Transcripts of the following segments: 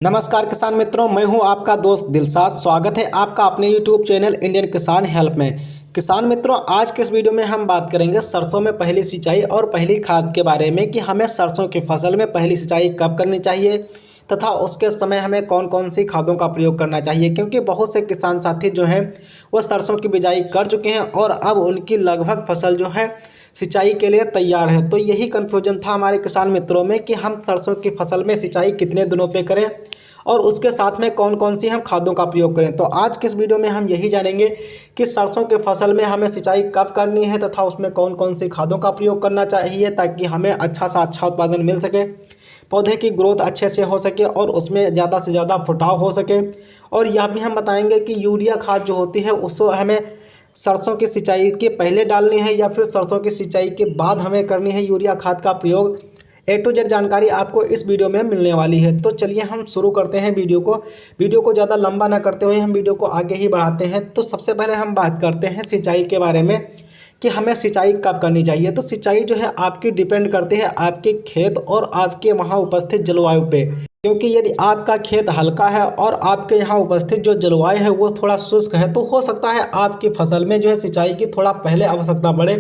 नमस्कार किसान मित्रों, मैं हूं आपका दोस्त दिलसाद। स्वागत है आपका अपने YouTube चैनल इंडियन किसान हेल्प में। किसान मित्रों, आज के इस वीडियो में हम बात करेंगे सरसों में पहली सिंचाई और पहली खाद के बारे में कि हमें सरसों की फसल में पहली सिंचाई कब करनी चाहिए तथा उसके समय हमें कौन कौन सी खादों का प्रयोग करना चाहिए। क्योंकि बहुत से किसान साथी जो हैं वो सरसों की बिजाई कर चुके हैं और अब उनकी लगभग फसल जो है सिंचाई के लिए तैयार है। तो यही कन्फ्यूजन था हमारे किसान मित्रों में कि हम सरसों की फसल में सिंचाई कितने दिनों पे करें और उसके साथ में कौन कौन सी हम खादों का प्रयोग करें। तो आज के इस वीडियो में हम यही जानेंगे कि सरसों के फसल में हमें सिंचाई कब करनी है तथा उसमें कौन कौन सी खादों का प्रयोग करना चाहिए ताकि हमें अच्छा सा अच्छा उत्पादन मिल सके, पौधे की ग्रोथ अच्छे से हो सके और उसमें ज़्यादा से ज़्यादा फुटाव हो सके। और यह भी हम बताएंगे कि यूरिया खाद जो होती है उसको हमें सरसों की सिंचाई के पहले डालनी है या फिर सरसों की सिंचाई के बाद हमें करनी है यूरिया खाद का प्रयोग। ए टू जेड जानकारी आपको इस वीडियो में मिलने वाली है। तो चलिए हम शुरू करते हैं वीडियो को ज़्यादा लंबा ना करते हुए हम वीडियो को आगे ही बढ़ाते हैं। तो सबसे पहले हम बात करते हैं सिंचाई के बारे में कि हमें सिंचाई कब करनी चाहिए। तो सिंचाई जो है आपकी डिपेंड करती है आपके खेत और आपके वहाँ उपस्थित जलवायु पे। क्योंकि यदि आपका खेत हल्का है और आपके यहाँ उपस्थित जो जलवायु है वो थोड़ा शुष्क है तो हो सकता है आपकी फसल में जो है सिंचाई की थोड़ा पहले आवश्यकता बढ़े।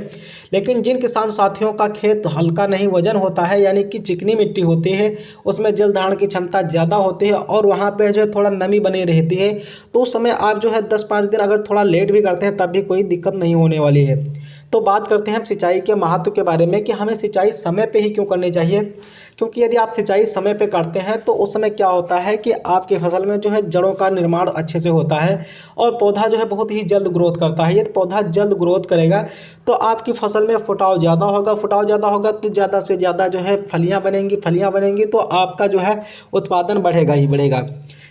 लेकिन जिन किसान साथियों का खेत हल्का नहीं वजन होता है, यानी कि चिकनी मिट्टी होती है, उसमें जल धारण की क्षमता ज़्यादा होती है और वहाँ पे जो है थोड़ा नमी बनी रहती है, तो उस समय आप जो है 10-5 दिन अगर थोड़ा लेट भी करते हैं तब भी कोई दिक्कत नहीं होने वाली है। तो बात करते हैं हम सिंचाई के महत्व के बारे में कि हमें सिंचाई समय पे ही क्यों करनी चाहिए। क्योंकि यदि आप सिंचाई समय पे करते हैं तो उस समय क्या होता है कि आपकी फसल में जो है जड़ों का निर्माण अच्छे से होता है और पौधा जो है बहुत ही जल्द ग्रोथ करता है। यदि पौधा जल्द ग्रोथ करेगा तो आपकी फसल में फुटाव ज़्यादा होगा तो ज़्यादा से ज़्यादा जो है फलियाँ बनेंगी तो आपका जो है उत्पादन बढ़ेगा ही बढ़ेगा।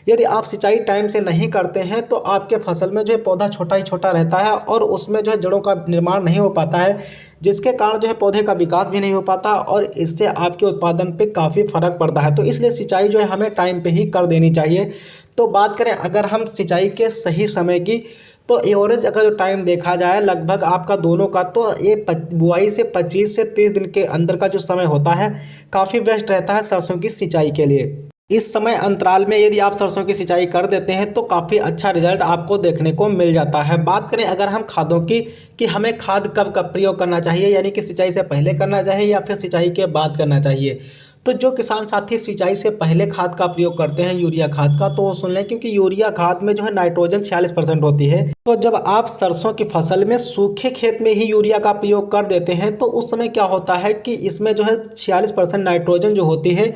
यदि आप सिंचाई टाइम से नहीं करते हैं तो आपके फसल में जो है पौधा छोटा ही छोटा रहता है और उसमें जो है जड़ों का निर्माण नहीं हो पाता है, जिसके कारण जो है पौधे का विकास भी नहीं हो पाता और इससे आपके उत्पादन पे काफ़ी फर्क पड़ता है। तो इसलिए सिंचाई जो है हमें टाइम पे ही कर देनी चाहिए। तो बात करें अगर हम सिंचाई के सही समय की, तो एवरेज अगर जो टाइम देखा जाए लगभग आपका दोनों का, तो ये बुआई से 25 से 30 दिन के अंदर का जो समय होता है काफ़ी बेस्ट रहता है सरसों की सिंचाई के लिए। इस समय अंतराल में यदि आप सरसों की सिंचाई कर देते हैं तो काफ़ी अच्छा रिजल्ट आपको देखने को मिल जाता है। बात करें अगर हम खादों की कि हमें खाद कब प्रयोग करना चाहिए, यानी कि सिंचाई से पहले करना चाहिए या फिर सिंचाई के बाद करना चाहिए। तो जो किसान साथी सिंचाई से पहले खाद का प्रयोग करते हैं यूरिया खाद का, तो वो सुन लें, क्योंकि यूरिया खाद में जो है नाइट्रोजन 46% होती है। तो जब आप सरसों की फसल में सूखे खेत में ही यूरिया का प्रयोग कर देते हैं तो उस समय क्या होता है कि इसमें जो है 46% नाइट्रोजन जो होती है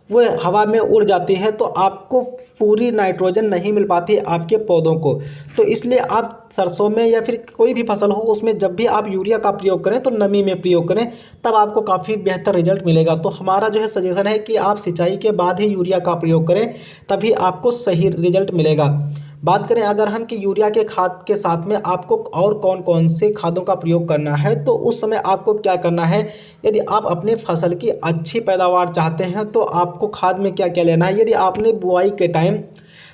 वो हवा में उड़ जाती है, तो आपको पूरी नाइट्रोजन नहीं मिल पाती आपके पौधों को। तो इसलिए आप सरसों में या फिर कोई भी फसल हो उसमें जब भी आप यूरिया का प्रयोग करें तो नमी में प्रयोग करें, तब आपको काफ़ी बेहतर रिजल्ट मिलेगा। तो हमारा जो है सजेशन है कि आप सिंचाई के बाद ही यूरिया का प्रयोग करें, तभी आपको सही रिजल्ट मिलेगा। बात करें अगर हम कि यूरिया के खाद के साथ में आपको और कौन कौन से खादों का प्रयोग करना है, तो उस समय आपको क्या करना है। यदि आप अपने फसल की अच्छी पैदावार चाहते हैं तो आपको खाद में क्या क्या लेना है। यदि आपने बुआई के टाइम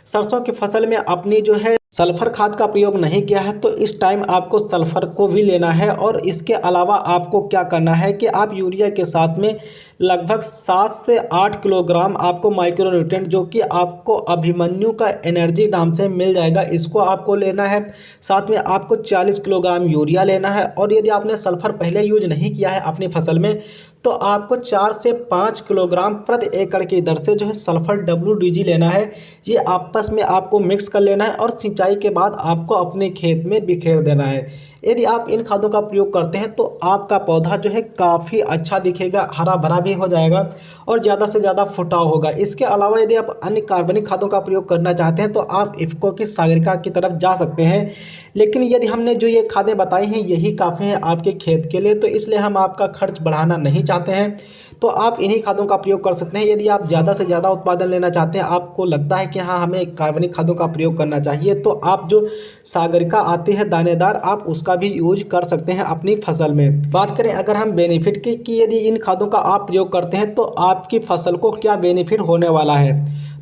सरसों की फसल में अपनी जो है सल्फर खाद का प्रयोग नहीं किया है तो इस टाइम आपको सल्फर को भी लेना है। और इसके अलावा आपको क्या करना है कि आप यूरिया के साथ में लगभग 7 से 8 किलोग्राम आपको माइक्रोन्यूट्रिएंट, जो कि आपको अभिमन्यु का एनर्जी नाम से मिल जाएगा, इसको आपको लेना है। साथ में आपको 40 किलोग्राम यूरिया लेना है। और यदि आपने सल्फर पहले यूज नहीं किया है अपनी फसल में तो आपको 4 से 5 किलोग्राम प्रति एकड़ की दर से जो है सल्फर WDG लेना है। ये आपस में आपको मिक्स कर लेना है और सिंचाई के बाद आपको अपने खेत में बिखेर देना है। यदि आप इन खादों का प्रयोग करते हैं तो आपका पौधा जो है काफ़ी अच्छा दिखेगा, हरा भरा भी हो जाएगा और ज़्यादा से ज़्यादा फुटाव होगा। इसके अलावा यदि आप अन्य कार्बनिक खादों का प्रयोग करना चाहते हैं तो आप इफ़को की सागरिका की तरफ जा सकते हैं। लेकिन यदि हमने जो ये खादें बताई हैं यही काफ़ी हैं आपके खेत के लिए, तो इसलिए हम आपका खर्च बढ़ाना नहीं चाहते हैं, तो आप इन्हीं खादों का प्रयोग कर सकते हैं। यदि आप ज़्यादा से ज़्यादा उत्पादन लेना चाहते हैं, आपको लगता है कि हाँ हमें कार्बनिक खादों का प्रयोग करना चाहिए, तो आप जो सागरिका आती है दानेदार, आप उसका भी यूज कर सकते हैं अपनी फसल में। बात करें अगर हम बेनिफिट की कि यदि इन खादों का आप प्रयोग करते हैं तो आपकी फसल को क्या बेनिफिट होने वाला है,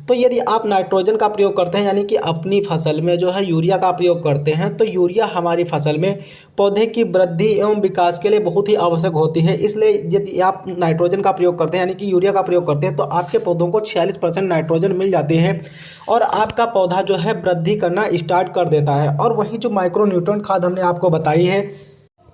तो यदि आप नाइट्रोजन का प्रयोग करते हैं यानी कि अपनी फसल में जो है यूरिया का प्रयोग करते हैं, तो यूरिया हमारी फसल में पौधे की वृद्धि एवं विकास के लिए बहुत ही आवश्यक होती है। इसलिए यदि आप नाइट्रोजन का प्रयोग करते हैं यानी कि यूरिया का प्रयोग करते हैं, तो आपके पौधों को 46% नाइट्रोजन मिल जाती है और आपका पौधा जो है वृद्धि करना स्टार्ट कर देता है। और वही जो माइक्रो न्यूट्रिएंट खाद हमने आपको बताई है,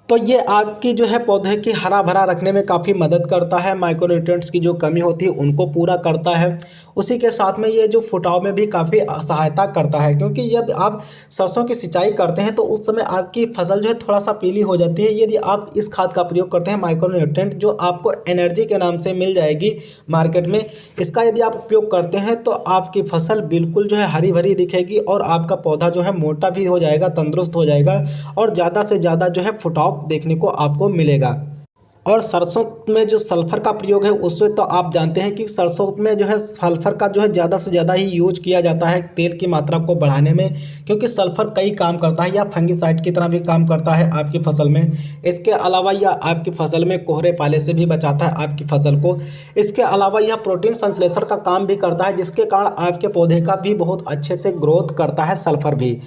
तो ये आपकी जो है पौधे की हरा भरा रखने में काफ़ी मदद करता है। माइक्रोन्यूट्रिएंट्स की जो कमी होती है उनको पूरा करता है। उसी के साथ में ये जो फुटाव में भी काफ़ी सहायता करता है, क्योंकि जब आप सरसों की सिंचाई करते हैं तो उस समय आपकी फसल जो है थोड़ा सा पीली हो जाती है। यदि आप इस खाद का प्रयोग करते हैं माइक्रोन्यूट्रिएंट, जो आपको एनर्जी के नाम से मिल जाएगी मार्केट में, इसका यदि आप उपयोग करते हैं तो आपकी फसल बिल्कुल जो है हरी भरी दिखेगी और आपका पौधा जो है मोटा भी हो जाएगा, तंदुरुस्त हो जाएगा और ज़्यादा से ज़्यादा जो है फुटाव देखने को आपको मिलेगा। और सरसों में जो सल्फ़र का प्रयोग है उससे तो आप जानते हैं कि सरसों में जो है सल्फ़र का जो है ज़्यादा से ज़्यादा ही यूज किया जाता है तेल की मात्रा को बढ़ाने में, क्योंकि सल्फ़र कई काम करता है या फंगिसाइड की तरह भी काम करता है आपकी फसल में। इसके अलावा यह आपकी फसल में कोहरे पाले से भी बचाता है आपकी फसल को। इसके अलावा यह प्रोटीन संश्लेषण का काम भी करता है, जिसके कारण आपके पौधे का भी बहुत अच्छे से ग्रोथ करता है सल्फ़र भी।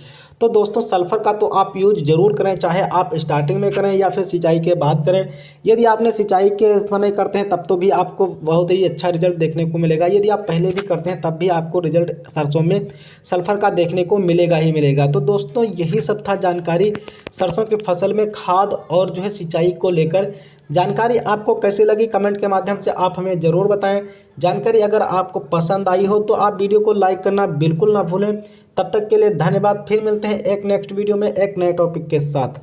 तो दोस्तों सल्फ़र का तो आप यूज ज़रूर करें, चाहे आप स्टार्टिंग में करें या फिर सिंचाई के बाद करें। यदि आपने सिंचाई के समय करते हैं तब तो भी आपको बहुत ही अच्छा रिजल्ट देखने को मिलेगा। यदि आप पहले भी करते हैं तब भी आपको रिजल्ट सरसों में सल्फ़र का देखने को मिलेगा ही मिलेगा। तो दोस्तों यही सब था जानकारी सरसों की फसल में खाद और जो है सिंचाई को लेकर। जानकारी आपको कैसी लगी कमेंट के माध्यम से आप हमें ज़रूर बताएं। जानकारी अगर आपको पसंद आई हो तो आप वीडियो को लाइक करना बिल्कुल ना भूलें। तब तक के लिए धन्यवाद। फिर मिलते हैं एक नेक्स्ट वीडियो में एक नए टॉपिक के साथ।